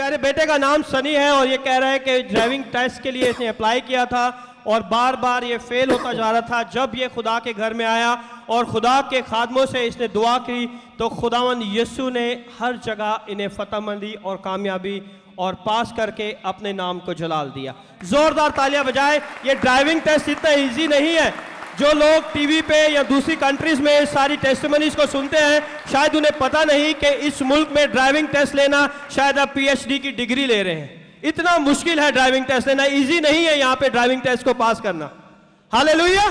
प्यारे बेटे का नाम सनी है और ये कह रहा है कि ड्राइविंग टेस्ट के लिए इसने अप्लाई किया था और बार बार ये फेल होता जा रहा था। जब ये खुदा के घर में आया और खुदा के खादमों से इसने दुआ की तो खुदावंद यीशु ने हर जगह इन्हें फतहमंदी और कामयाबी और पास करके अपने नाम को जलाल दिया। जोरदार तालियां बजाए। ये ड्राइविंग टेस्ट इतना इजी नहीं है। जो लोग टीवी पे या दूसरी कंट्रीज में सारी टेस्टिमनीज को सुनते हैं, शायद उन्हें पता नहीं कि इस मुल्क में ड्राइविंग टेस्ट लेना शायद आप पीएचडी की डिग्री ले रहे हैं। इतना मुश्किल है ड्राइविंग टेस्ट लेना, इजी नहीं है यहाँ पे ड्राइविंग टेस्ट को पास करना। हालेलुया।